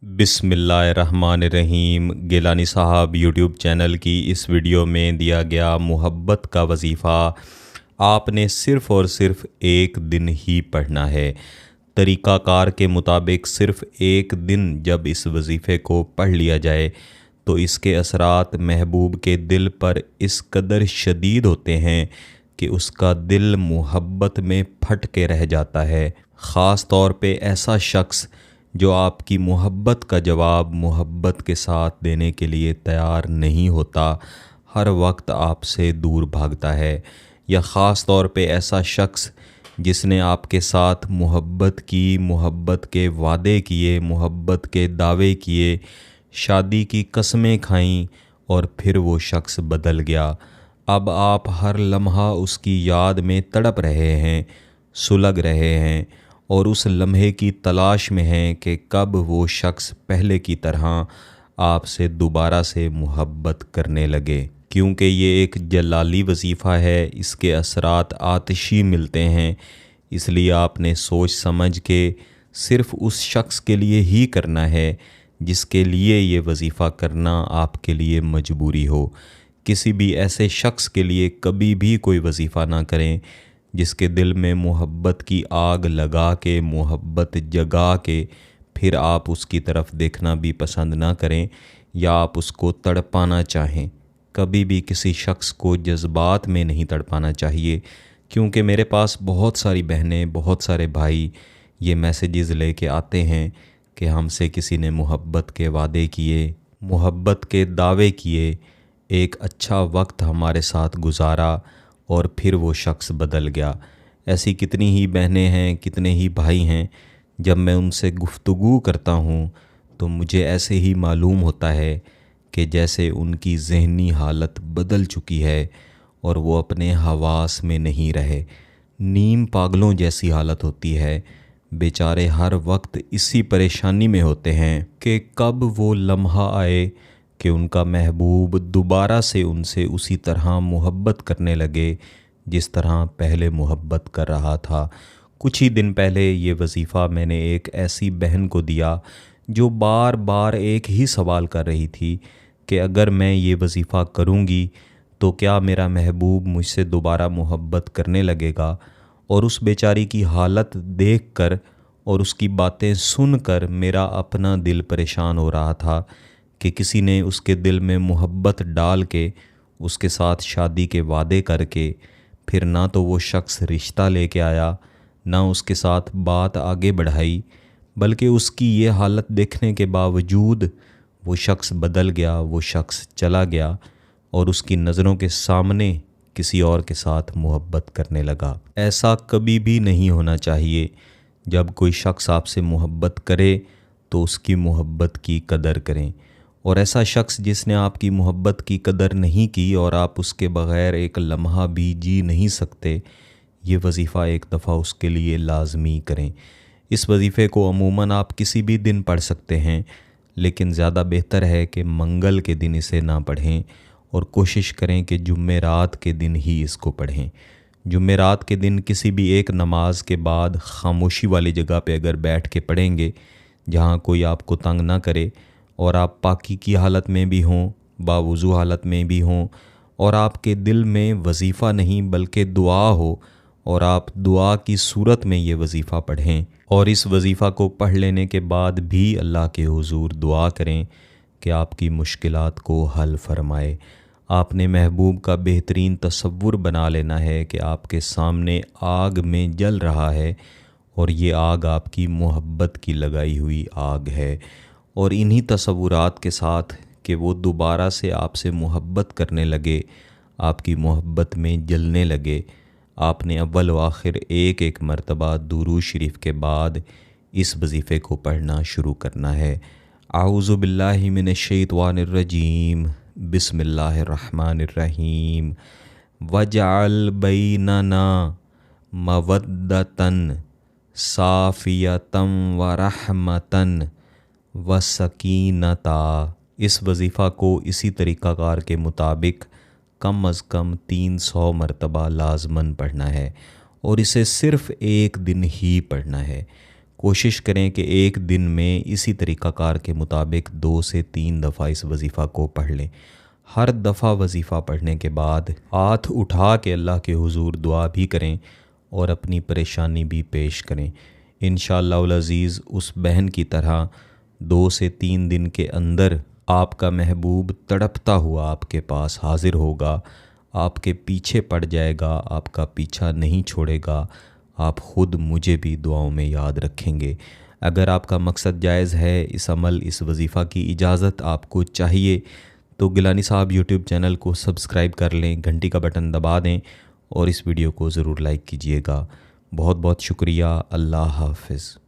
बिस्मिल्लाहिर्रहमानिर्रहीम। गिलानी साहब YouTube channel की इस वीडियो में दिया गया मोहब्बत का वजीफ़ा आपने सिर्फ़ और सिर्फ़ एक दिन ही पढ़ना है। तरीक़ाकार के मुताबिक सिर्फ़ एक दिन जब इस वजीफ़े को पढ़ लिया जाए तो इसके असरात महबूब के दिल पर इस कदर शदीद होते हैं कि उसका दिल मोहब्बत में फट के रह जाता है। ख़ास तौर पे ऐसा शख्स जो आपकी मोहब्बत का जवाब मोहब्बत के साथ देने के लिए तैयार नहीं होता, हर वक्त आपसे दूर भागता है। या ख़ास तौर पे ऐसा शख्स जिसने आपके साथ मोहब्बत की, मोहब्बत के वादे किए, मोहब्बत के दावे किए, शादी की कस्में खाईं और फिर वो शख्स बदल गया। अब आप हर लम्हा उसकी याद में तड़प रहे हैं, सुलग रहे हैं और उस लम्हे की तलाश में हैं कि कब वो शख्स पहले की तरह आपसे दोबारा से मोहब्बत करने लगे। क्योंकि ये एक जलाली वजीफ़ा है, इसके असरात आतिशी मिलते हैं, इसलिए आपने सोच समझ के सिर्फ़ उस शख्स के लिए ही करना है जिसके लिए ये वजीफ़ा करना आपके लिए मजबूरी हो। किसी भी ऐसे शख्स के लिए कभी भी कोई वजीफ़ा ना करें जिसके दिल में मोहब्बत की आग लगा के, मोहब्बत जगा के फिर आप उसकी तरफ देखना भी पसंद ना करें या आप उसको तड़पाना चाहें। कभी भी किसी शख्स को जज्बात में नहीं तड़पाना चाहिए, क्योंकि मेरे पास बहुत सारी बहनें, बहुत सारे भाई ये मैसेजेस लेके आते हैं कि हमसे किसी ने मोहब्बत के वादे किए, मोहब्बत के दावे किए, एक अच्छा वक्त हमारे साथ गुजारा और फिर वो शख्स बदल गया। ऐसी कितनी ही बहनें हैं, कितने ही भाई हैं, जब मैं उनसे गुफ्तगू करता हूँ तो मुझे ऐसे ही मालूम होता है कि जैसे उनकी ज़हनी हालत बदल चुकी है और वो अपने हवास में नहीं रहे। नीम पागलों जैसी हालत होती है। बेचारे हर वक्त इसी परेशानी में होते हैं कि कब वो लम्हा आए कि उनका महबूब दोबारा से उनसे उसी तरह मोहब्बत करने लगे जिस तरह पहले मोहब्बत कर रहा था। कुछ ही दिन पहले ये वजीफ़ा मैंने एक ऐसी बहन को दिया जो बार बार एक ही सवाल कर रही थी कि अगर मैं ये वजीफ़ा करूँगी तो क्या मेरा महबूब मुझसे दोबारा मोहब्बत करने लगेगा। और उस बेचारी की हालत देखकर और उसकी बातें सुनकर मेरा अपना दिल परेशान हो रहा था कि किसी ने उसके दिल में मोहब्बत डाल के उसके साथ शादी के वादे करके फिर ना तो वो शख्स रिश्ता लेके आया, ना उसके साथ बात आगे बढ़ाई, बल्कि उसकी ये हालत देखने के बावजूद वो शख्स बदल गया, वो शख्स चला गया और उसकी नज़रों के सामने किसी और के साथ मोहब्बत करने लगा। ऐसा कभी भी नहीं होना चाहिए। जब कोई शख्स आपसे मोहब्बत करे तो उसकी मोहब्बत की कदर करें, और ऐसा शख्स जिसने आपकी मोहब्बत की कदर नहीं की और आप उसके बग़ैर एक लम्हा भी जी नहीं सकते, ये वजीफ़ा एक दफ़ा उसके लिए लाजमी करें। इस वजीफ़े को अमूमन आप किसी भी दिन पढ़ सकते हैं, लेकिन ज़्यादा बेहतर है कि मंगल के दिन इसे ना पढ़ें और कोशिश करें कि जुम्मेरात के दिन ही इसको पढ़ें। जुम्मेरात के दिन किसी भी एक नमाज के बाद खामोशी वाली जगह पे अगर बैठ के पढ़ेंगे, जहाँ कोई आपको तंग ना करे और आप पाकी की हालत में भी हों, बावुज़ू हालत में भी हों, और आपके दिल में वजीफ़ा नहीं बल्कि दुआ हो और आप दुआ की सूरत में ये वजीफ़ा पढ़ें, और इस वजीफ़ा को पढ़ लेने के बाद भी अल्लाह के हुजूर दुआ करें कि आपकी मुश्किलात को हल फरमाए। आपने महबूब का बेहतरीन तसव्वुर बना लेना है कि आपके सामने आग में जल रहा है और ये आग आपकी मोहब्बत की लगाई हुई आग है, और इन्हीं तसव्वुरात के साथ कि वो दोबारा से आपसे मोहब्बत करने लगे, आपकी मोहब्बत में जलने लगे, आपने अव्वल व आखिर एक एक मरतबा दुरूद शरीफ के बाद इस वजीफ़े को पढ़ना शुरू करना है। आऊज़ु बिल्लाहि मिनश शैतानिर्रजीम, बिस्मिल्लाहिर्रहमानिर्रहीम। वजअल बैनना मवद्दतन साफ़ियतम व रहमतन व सकीनता। इस वजीफ़ा को इसी तरीक़ाकार के मुताबिक कम अज़ कम 300 मरतबा लाजमन पढ़ना है, और इसे सिर्फ़ एक दिन ही पढ़ना है। कोशिश करें कि एक दिन में इसी तरीक़ाकार के मुताबिक 2 से 3 दफ़ा इस वजीफ़ा को पढ़ लें। हर दफ़ा वजीफ़ा पढ़ने के बाद हाथ उठा के अल्लाह के हुजूर दुआ भी करें और अपनी परेशानी भी पेश करें। इंशाअल्लाह अज़ीज़ उस बहन की तरह 2 से 3 दिन के अंदर आपका महबूब तड़पता हुआ आपके पास हाज़िर होगा, आपके पीछे पड़ जाएगा, आपका पीछा नहीं छोड़ेगा। आप ख़ुद मुझे भी दुआओं में याद रखेंगे। अगर आपका मकसद जायज़ है, इस अमल इस वजीफ़ा की इजाज़त आपको चाहिए, तो गिलानी साहब यूट्यूब चैनल को सब्सक्राइब कर लें, घंटी का बटन दबा दें और इस वीडियो को ज़रूर लाइक कीजिएगा। बहुत बहुत शुक्रिया। अल्लाह हाफ़िज़।